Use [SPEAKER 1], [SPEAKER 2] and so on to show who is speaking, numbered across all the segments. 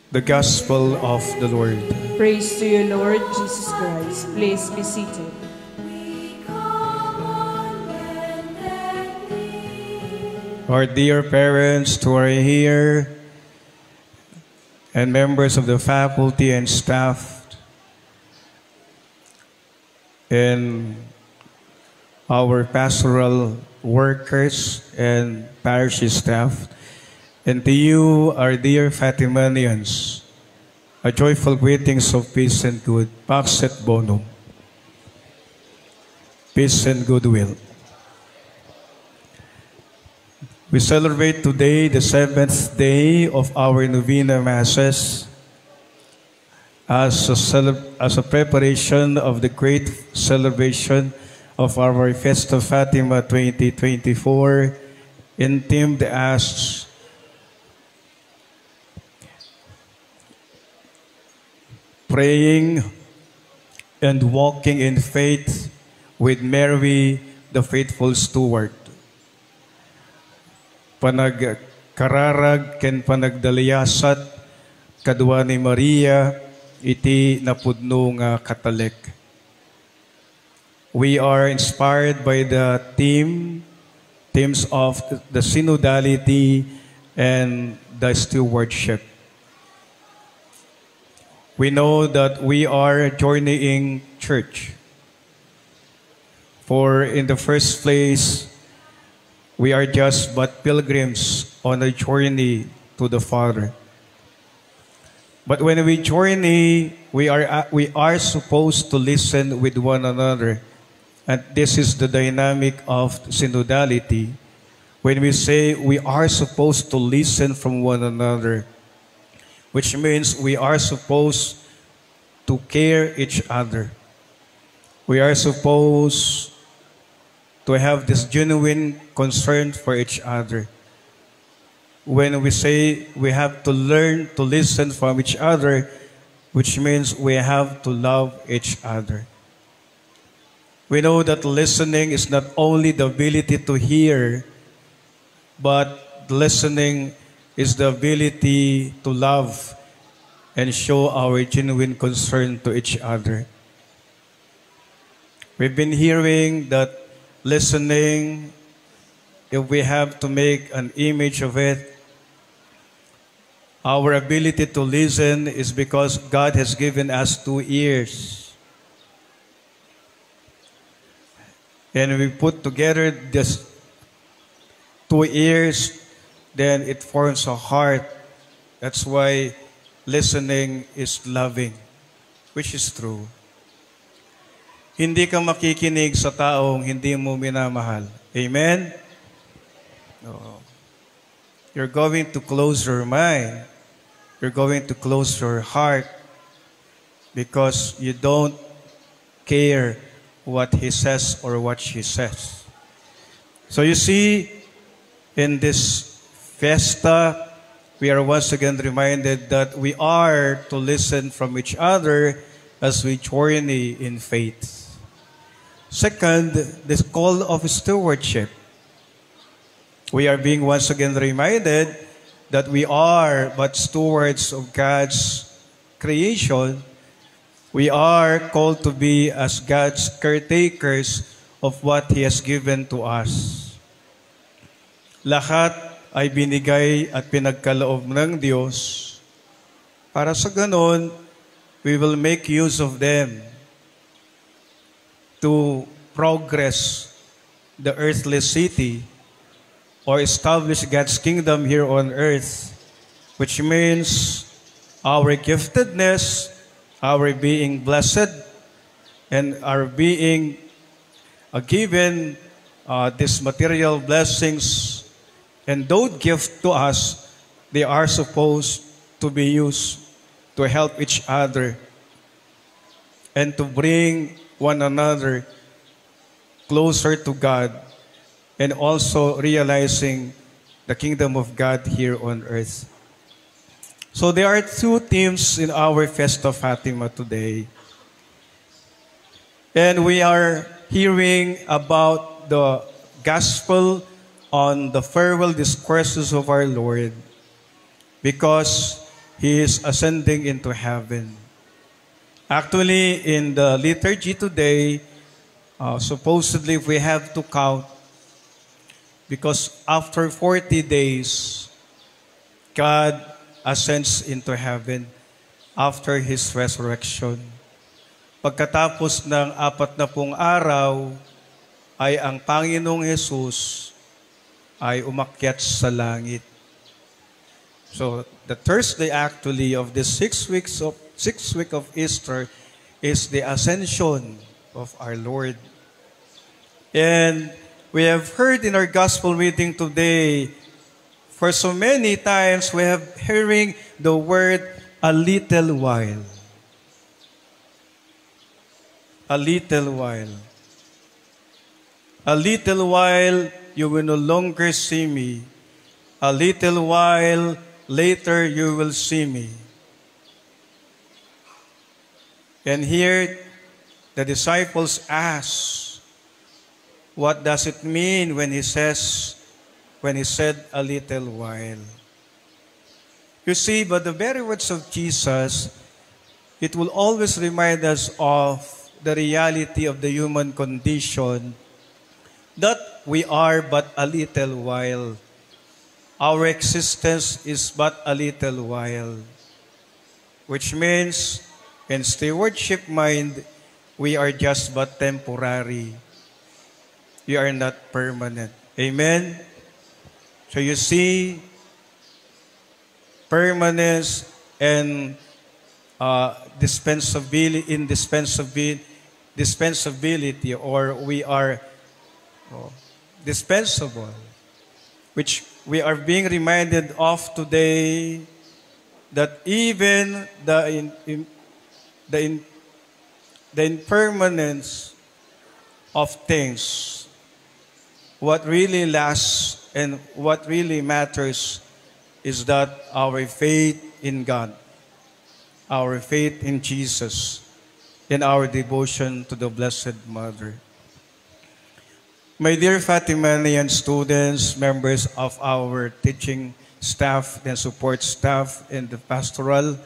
[SPEAKER 1] The Gospel of the Lord.
[SPEAKER 2] Praise to you, Lord Jesus Christ. Please be seated.
[SPEAKER 1] Our dear parents who are here and members of the faculty and staff and our pastoral workers and parish staff, and to you, our dear Fatimanians, a joyful greetings of peace and good, Pax et Bonum, peace and goodwill. We celebrate today the 7th day of our Novena Masses as a preparation of the great celebration of our Fiesta Fatima 2024, themed as praying and walking in faith with Mary, the faithful steward. Panagkararag ken panagdalayasat kadwa ni Maria iti napudno nga Katolik. We are inspired by the themes of the synodality and the stewardship. We know that we are a journeying church. For in the first place, we are just but pilgrims on a journey to the Father. But when we journey, we are supposed to listen with one another. And this is the dynamic of synodality. When we say we are supposed to listen from one another, which means we are supposed to care each other. We are supposed to have this genuine concern for each other. When we say we have to learn to listen from each other, which means we have to love each other. We know that listening is not only the ability to hear, but listening is the ability to love and show our genuine concern to each other. We've been hearing that listening, if we have to make an image of it, our ability to listen is because God has given us 2 ears. And we put together this 2 ears, then it forms a heart. That's why listening is loving, which is true. Hindi ka makikinig sa taong hindi mo minamahal. Amen? No. You're going to close your mind. You're going to close your heart because you don't care what he says or what she says. So you see, in this fiesta, we are once again reminded that we are to listen from each other as we journey in faith. Second, this call of stewardship. We are being once again reminded that we are but stewards of God's creation. We are called to be as God's caretakers of what He has given to us. Lahat ay binigay at pinagkaloob ng Diyos. Para sa ganon, we will make use of them to progress the earthly city or establish God's kingdom here on earth, which means our giftedness, our being blessed, and our being given these material blessings, and those gifts to us, they are supposed to be used to help each other and to bring one another closer to God, and also realizing the kingdom of God here on earth. So there are 2 themes in our Fiesta Fatima today. And we are hearing about the gospel on the farewell discourses of our Lord, because He is ascending into heaven. Actually, in the liturgy today, supposedly we have to count because after 40 days, God ascends into heaven after His resurrection. Pagkatapos ng 40 araw, ay ang Panginoong Hesus ay umakyat sa langit. So, the Thursday actually of the 6th week of Easter is the ascension of our Lord. And we have heard in our gospel reading today, for so many times we have hearing the word a little while. A little while. A little while you will no longer see me. A little while later you will see me. And here the disciples ask, what does it mean when he said a little while? You see, by the very words of Jesus, it will always remind us of the reality of the human condition, that we are but a little while. Our existence is but a little while. Which means, in stewardship mind, we are just but temporary. We are not permanent. Amen? So you see, permanence and dispensability, or we are dispensable, which we are being reminded of today, that even the impermanence of things, what really lasts and what really matters is that our faith in God, our faith in Jesus, and our devotion to the Blessed Mother. My dear Fatimanian students, members of our teaching staff and support staff and the pastoral,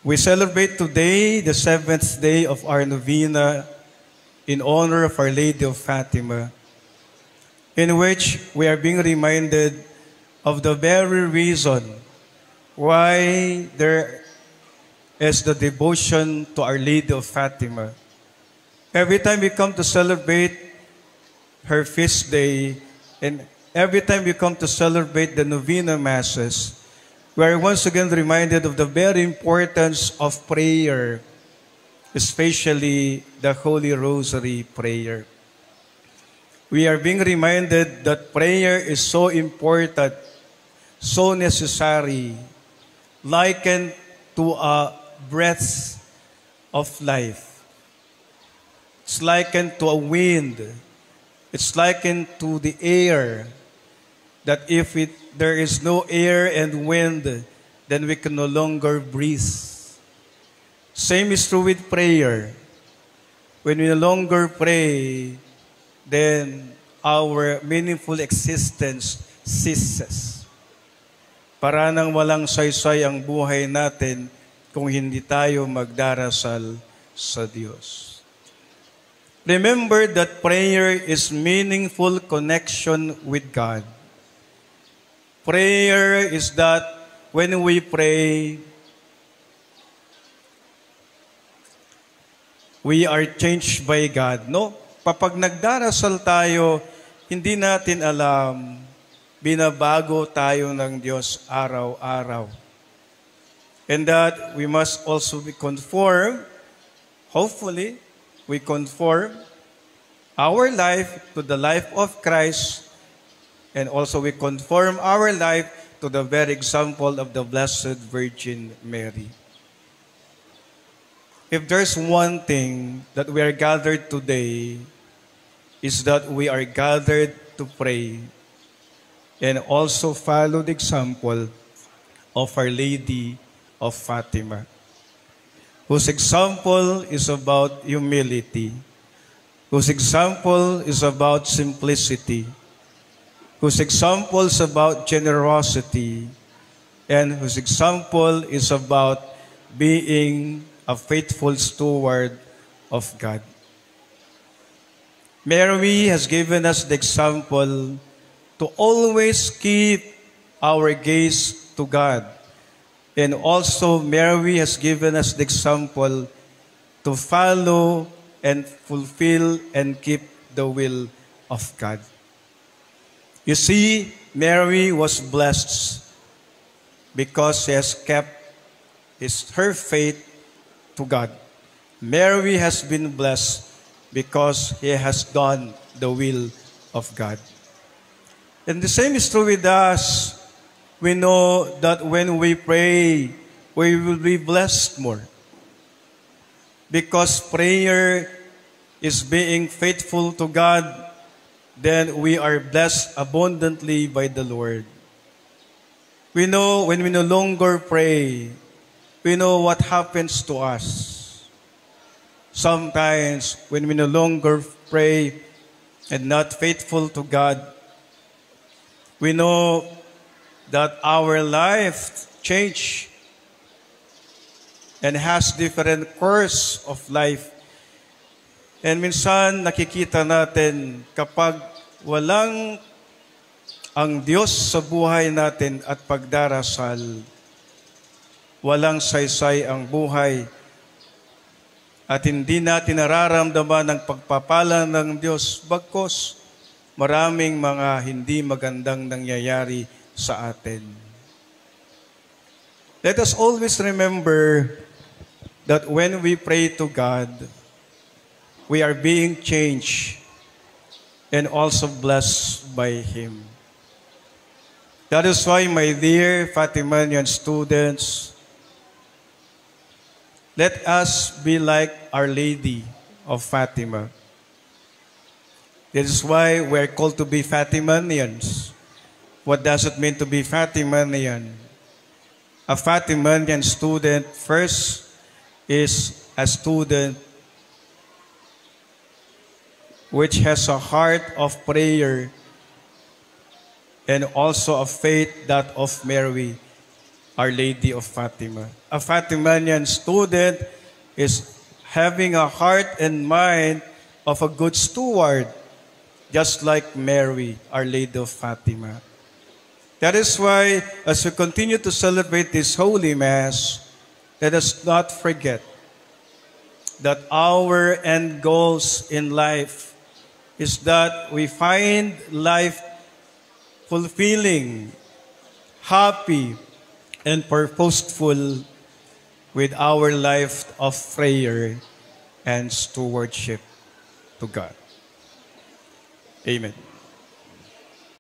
[SPEAKER 1] we celebrate today the 7th day of our novena in honor of Our Lady of Fatima, in which we are being reminded of the very reason why there is the devotion to Our Lady of Fatima. Every time we come to celebrate her feast day, and every time we come to celebrate the novena masses, we are once again reminded of the very importance of prayer, especially the Holy Rosary prayer. We are being reminded that prayer is so important, so necessary, likened to a breath of life. It's likened to a wind. It's likened to the air, that if there is no air and wind, then we can no longer breathe. Same is true with prayer. When we no longer pray, then our meaningful existence ceases. Para nang walang saysay ang buhay natin kung hindi tayo magdarasal sa Diyos. Remember that prayer is meaningful connection with God. Prayer is that when we pray, we are changed by God. No? Kapag nagdarasal tayo, hindi natin alam, binabago tayo ng Diyos araw-araw. And that we must also be conformed, hopefully, we conform our life to the life of Christ, and also we conform our life to the very example of the Blessed Virgin Mary. If there's one thing that we are gathered today, is that we are gathered to pray and also follow the example of Our Lady of Fatima, whose example is about humility, whose example is about simplicity, whose example is about generosity, and whose example is about being a faithful steward of God. Mary has given us the example to always keep our gaze to God. And also, Mary has given us the example to follow and fulfill and keep the will of God. You see, Mary was blessed because she has kept her faith to God. Mary has been blessed because he has done the will of God. And the same is true with us. We know that when we pray, we will be blessed more. Because prayer is being faithful to God, then we are blessed abundantly by the Lord. We know when we no longer pray, we know what happens to us. Sometimes when we no longer pray and not faithful to God, we know that our life change and has different course of life. And minsan nakikita natin kapag walang ang Diyos sa buhay natin at pagdarasal, walang saysay ang buhay at hindi natin nararamdaman ang pagpapala ng Diyos, bagkus maraming mga hindi magandang nangyayari sa atin. Let us always remember that when we pray to God, we are being changed and also blessed by Him. That is why, my dear Fatimanian students, let us be like Our Lady of Fatima. This is why we are called to be Fatimanians. What does it mean to be Fatimanian? A Fatimanian student first is a student which has a heart of prayer and also a faith that of Mary, Our Lady of Fatima. A Fatimanian student is having a heart and mind of a good steward, just like Mary, Our Lady of Fatima. That is why, as we continue to celebrate this Holy Mass, let us not forget that our end goals in life is that we find life fulfilling, happy, and purposeful with our life of prayer and stewardship to God. Amen.